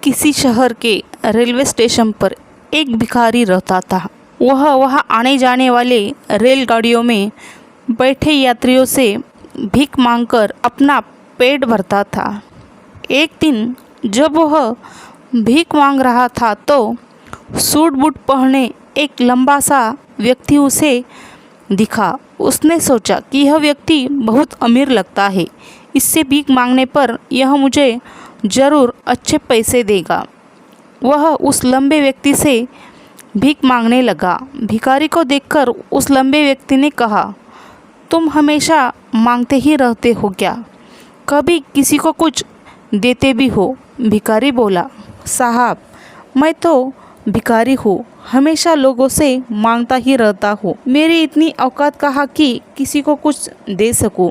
किसी शहर के रेलवे स्टेशन पर एक भिखारी रहता था। वह वहाँ आने जाने वाले रेलगाड़ियों में बैठे यात्रियों से भीख मांगकर अपना पेट भरता था। एक दिन जब वह भीख मांग रहा था तो सूट बूट पहने एक लंबा सा व्यक्ति उसे दिखा। उसने सोचा कि यह व्यक्ति बहुत अमीर लगता है, इससे भीख मांगने पर यह मुझे ज़रूर अच्छे पैसे देगा। वह उस लंबे व्यक्ति से भीख मांगने लगा। भिखारी को देखकर उस लंबे व्यक्ति ने कहा, तुम हमेशा मांगते ही रहते हो क्या? कभी किसी को कुछ देते भी हो? भिखारी बोला, साहब मैं तो भिखारी हूँ, हमेशा लोगों से मांगता ही रहता हूँ। मेरी इतनी औकात कहाँ कि किसी को कुछ दे सकूँ।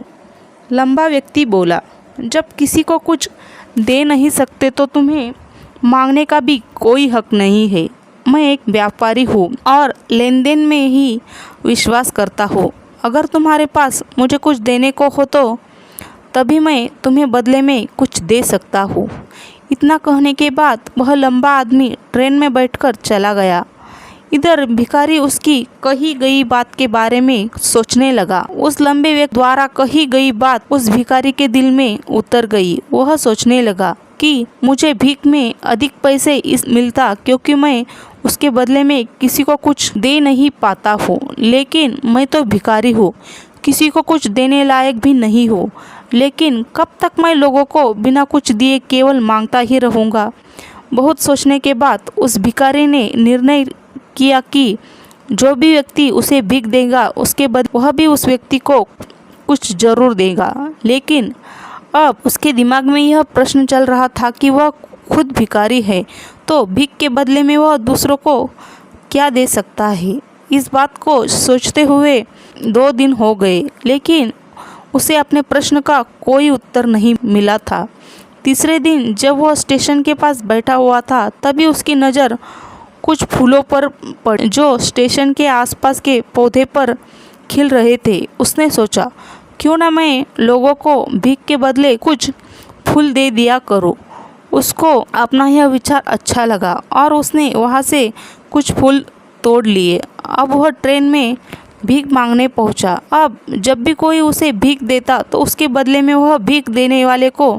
लंबा व्यक्ति बोला, जब किसी को कुछ दे नहीं सकते तो तुम्हें मांगने का भी कोई हक नहीं है। मैं एक व्यापारी हूँ और लेन देन में ही विश्वास करता हूँ। अगर तुम्हारे पास मुझे कुछ देने को हो तो तभी मैं तुम्हें बदले में कुछ दे सकता हूँ। इतना कहने के बाद वह लंबा आदमी ट्रेन में बैठकर चला गया। इधर भिखारी उसकी कही गई बात के बारे में सोचने लगा। उस लंबे व्यक्ति द्वारा कही गई बात उस भिखारी के दिल में उतर गई। वह सोचने लगा कि मुझे भीख में अधिक पैसे इस मिलता क्योंकि मैं उसके बदले में किसी को कुछ दे नहीं पाता हूँ, लेकिन मैं तो भिखारी हूँ, किसी को कुछ देने लायक भी नहीं हूँ। लेकिन कब तक मैं लोगों को बिना कुछ दिए केवल मांगता ही रहूँगा। बहुत सोचने के बाद उस भिखारी ने निर्णय किया कि जो भी व्यक्ति उसे भीख देगा उसके बदले वह भी उस व्यक्ति को कुछ जरूर देगा। लेकिन अब उसके दिमाग में यह प्रश्न चल रहा था कि वह खुद भिखारी है तो भीख के बदले में वह दूसरों को क्या दे सकता है। इस बात को सोचते हुए 2 दिन हो गए, लेकिन उसे अपने प्रश्न का कोई उत्तर नहीं मिला था। तीसरे दिन जब वह स्टेशन के पास बैठा हुआ था तभी उसकी नज़र कुछ फूलों पर पड़ी जो स्टेशन के आसपास के पौधे पर खिल रहे थे। उसने सोचा, क्यों ना मैं लोगों को भीख के बदले कुछ फूल दे दिया करूं। उसको अपना यह विचार अच्छा लगा और उसने वहां से कुछ फूल तोड़ लिए। अब वह ट्रेन में भीख मांगने पहुंचा। अब जब भी कोई उसे भीख देता तो उसके बदले में वह भीख देने वाले को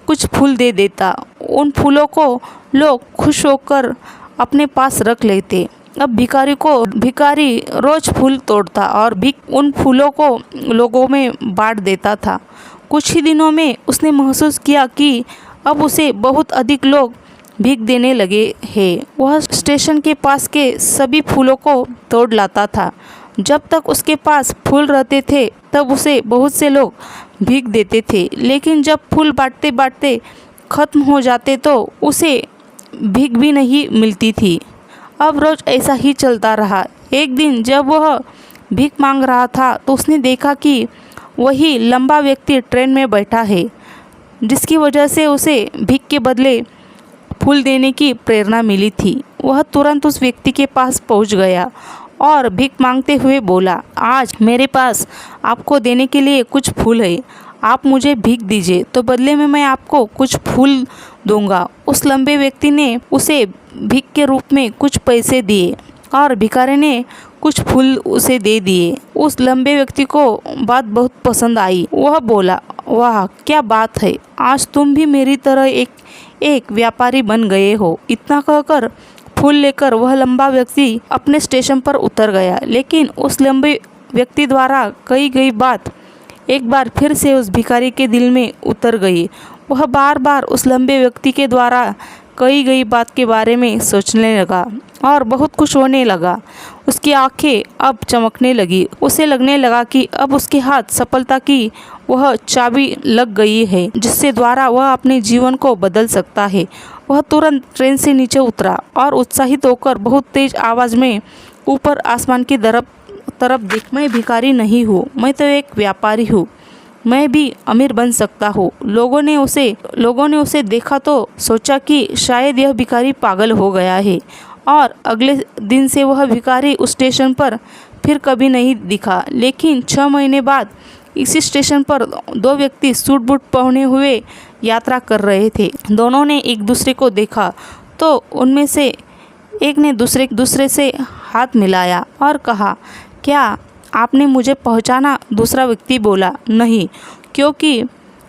कुछ फूल दे देता। उन फूलों को लोग खुश होकर अपने पास रख लेते। अब भिखारी रोज फूल तोड़ता और भीख उन फूलों को लोगों में बांट देता था। कुछ ही दिनों में उसने महसूस किया कि अब उसे बहुत अधिक लोग भीख देने लगे हैं। वह स्टेशन के पास के सभी फूलों को तोड़ लाता था। जब तक उसके पास फूल रहते थे तब उसे बहुत से लोग भीख देते थे, लेकिन जब फूल बांटते बांटते खत्म हो जाते तो उसे भीख भी नहीं मिलती थी। अब रोज ऐसा ही चलता रहा। एक दिन जब वह भीख मांग रहा था तो उसने देखा कि वही लंबा व्यक्ति ट्रेन में बैठा है, जिसकी वजह से उसे भीख के बदले फूल देने की प्रेरणा मिली थी। वह तुरंत उस व्यक्ति के पास पहुंच गया और भीख मांगते हुए बोला, आज मेरे पास आपको देने के लिए कुछ फूल है, आप मुझे भीख दीजिए तो बदले में मैं आपको कुछ फूल दूंगा। उस लंबे व्यक्ति ने उसे भीख के रूप में कुछ पैसे दिए और भिखारी ने कुछ फूल उसे दे दिए। उस लंबे व्यक्ति को बात बहुत पसंद आई। वह बोला, वाह क्या बात है, आज तुम भी मेरी तरह एक व्यापारी बन गए हो। इतना कहकर फूल लेकर वह लंबा व्यक्ति अपने स्टेशन पर उतर गया। लेकिन उस लंबे व्यक्ति द्वारा कही गई बात एक बार फिर से उस भिखारी के दिल में उतर गई। वह बार बार उस लंबे व्यक्ति के द्वारा कही गई बात के बारे में सोचने लगा और बहुत खुश होने लगा। उसकी आंखें अब चमकने लगी। उसे लगने लगा कि अब उसके हाथ सफलता की वह चाबी लग गई है जिससे द्वारा वह अपने जीवन को बदल सकता है। वह तुरंत ट्रेन से नीचे उतरा और उत्साहित होकर बहुत तेज आवाज़ में ऊपर आसमान की तरफ देख, मैं भिखारी नहीं हूँ, मैं तो एक व्यापारी हूँ, मैं भी अमीर बन सकता हूँ। लोगों ने उसे देखा तो सोचा कि शायद यह भिखारी पागल हो गया है और अगले दिन से वह भिखारी उस स्टेशन पर फिर कभी नहीं दिखा। लेकिन 6 महीने बाद इसी स्टेशन पर 2 व्यक्ति सूट बूट पहने हुए यात्रा कर रहे थे। दोनों ने एक दूसरे को देखा तो उनमें से एक ने दूसरे से हाथ मिलाया और कहा, क्या आपने मुझे पहचाना? दूसरा व्यक्ति बोला, नहीं, क्योंकि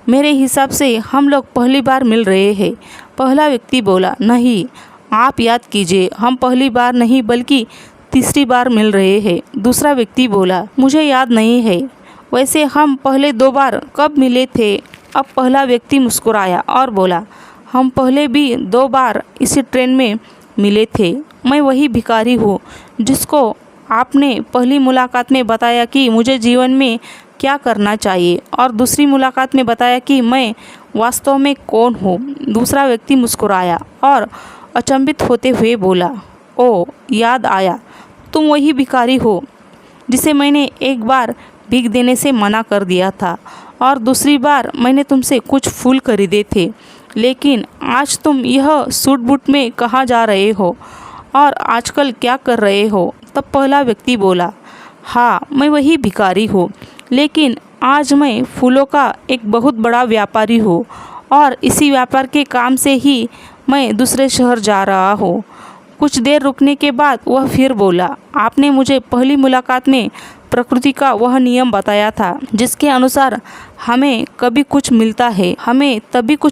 मेरे हिसाब से हम लोग पहली बार मिल रहे हैं। पहला व्यक्ति बोला, नहीं, आप याद कीजिए, हम पहली बार नहीं बल्कि तीसरी बार मिल रहे हैं। दूसरा व्यक्ति बोला, मुझे याद नहीं है, वैसे हम पहले 2 बार कब मिले थे? अब पहला व्यक्ति मुस्कुराया और बोला, हम पहले भी 2 बार इसी ट्रेन में मिले थे। मैं वही भिखारी हूँ जिसको आपने पहली मुलाकात में बताया कि मुझे जीवन में क्या करना चाहिए और दूसरी मुलाकात में बताया कि मैं वास्तव में कौन हूँ। दूसरा व्यक्ति मुस्कुराया और अचंभित होते हुए बोला, ओ, याद आया, तुम वही भिखारी हो जिसे मैंने एक बार भीख देने से मना कर दिया था और दूसरी बार मैंने तुमसे कुछ फूल खरीदे थे, लेकिन आज तुम यह सूट बूट में कहाँ जा रहे हो और आजकल क्या कर रहे हो? तब पहला व्यक्ति बोला, हाँ, मैं वही भिखारी हूँ, लेकिन आज मैं फूलों का एक बहुत बड़ा व्यापारी हूँ और इसी व्यापार के काम से ही मैं दूसरे शहर जा रहा हूँ। कुछ देर रुकने के बाद वह फिर बोला, आपने मुझे पहली मुलाकात में प्रकृति का वह नियम बताया था जिसके अनुसार हमें तभी कुछ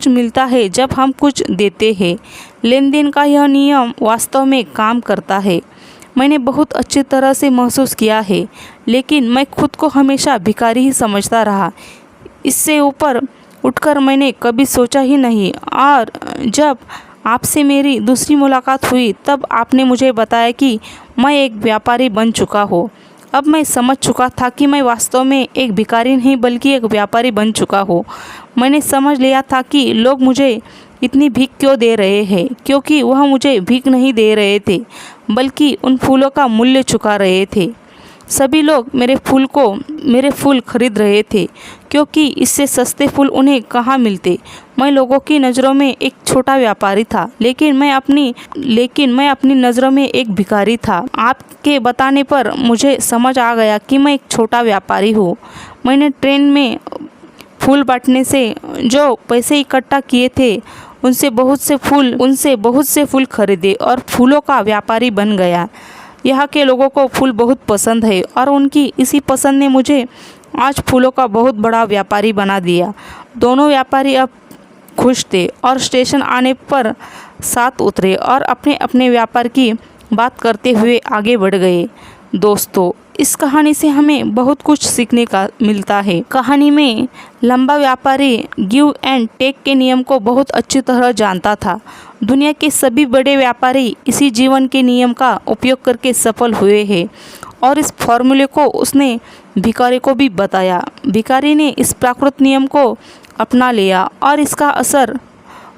मिलता है जब हम कुछ देते हैं। लेन देन का यह नियम वास्तव में काम करता है। मैंने बहुत अच्छी तरह से महसूस किया है, लेकिन मैं खुद को हमेशा भिखारी ही समझता रहा। इससे ऊपर उठकर मैंने कभी सोचा ही नहीं और जब आपसे मेरी दूसरी मुलाकात हुई तब आपने मुझे बताया कि मैं एक व्यापारी बन चुका हूँ। अब मैं समझ चुका था कि मैं वास्तव में एक भिखारी नहीं बल्कि एक व्यापारी बन चुका हूँ। मैंने समझ लिया था कि लोग मुझे इतनी भीख क्यों दे रहे हैं, क्योंकि वह मुझे भीख नहीं दे रहे थे बल्कि उन फूलों का मूल्य चुका रहे थे। सभी लोग मेरे फूल खरीद रहे थे क्योंकि इससे सस्ते फूल उन्हें कहाँ मिलते। मैं लोगों की नज़रों में एक छोटा व्यापारी था, लेकिन मैं अपनी नज़रों में एक भिखारी था। आपके बताने पर मुझे समझ आ गया कि मैं एक छोटा व्यापारी हूँ। मैंने ट्रेन में फूल बांटने से जो पैसे इकट्ठा किए थे उनसे बहुत से फूल खरीदे और फूलों का व्यापारी बन गया। यहाँ के लोगों को फूल बहुत पसंद है और उनकी इसी पसंद ने मुझे आज फूलों का बहुत बड़ा व्यापारी बना दिया। दोनों व्यापारी अब खुश थे और स्टेशन आने पर साथ उतरे और अपने अपने व्यापार की बात करते हुए आगे बढ़ गए। दोस्तों, इस कहानी से हमें बहुत कुछ सीखने का मिलता है। कहानी में लंबा व्यापारी गिव एंड टेक के नियम को बहुत अच्छी तरह जानता था। दुनिया के सभी बड़े व्यापारी इसी जीवन के नियम का उपयोग करके सफल हुए हैं और इस फॉर्मूले को उसने भिखारी को भी बताया। भिखारी ने इस प्राकृत नियम को अपना लिया और इसका असर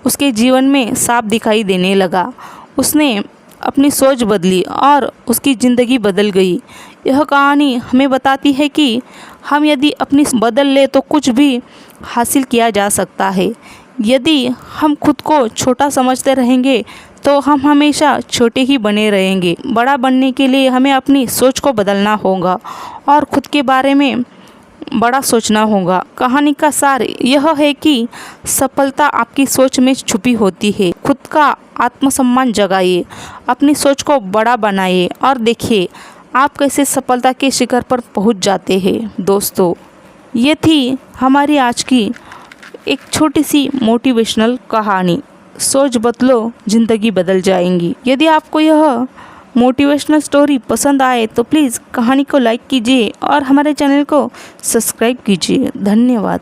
उसके जीवन में साफ दिखाई देने लगा। उसने अपनी सोच बदली और उसकी ज़िंदगी बदल गई। यह कहानी हमें बताती है कि हम यदि अपनी बदल ले तो कुछ भी हासिल किया जा सकता है। यदि हम खुद को छोटा समझते रहेंगे तो हम हमेशा छोटे ही बने रहेंगे। बड़ा बनने के लिए हमें अपनी सोच को बदलना होगा और खुद के बारे में बड़ा सोचना होगा। कहानी का सार यह है कि सफलता आपकी सोच में छुपी होती है। खुद का आत्मसम्मान जगाइए, अपनी सोच को बड़ा बनाइए और देखिए आप कैसे सफलता के शिखर पर पहुंच जाते हैं। दोस्तों, ये थी हमारी आज की एक छोटी सी मोटिवेशनल कहानी। सोच बदलो, ज़िंदगी बदल जाएंगी। यदि आपको यह मोटिवेशनल स्टोरी पसंद आए तो प्लीज़ कहानी को लाइक कीजिए और हमारे चैनल को सब्सक्राइब कीजिए। धन्यवाद।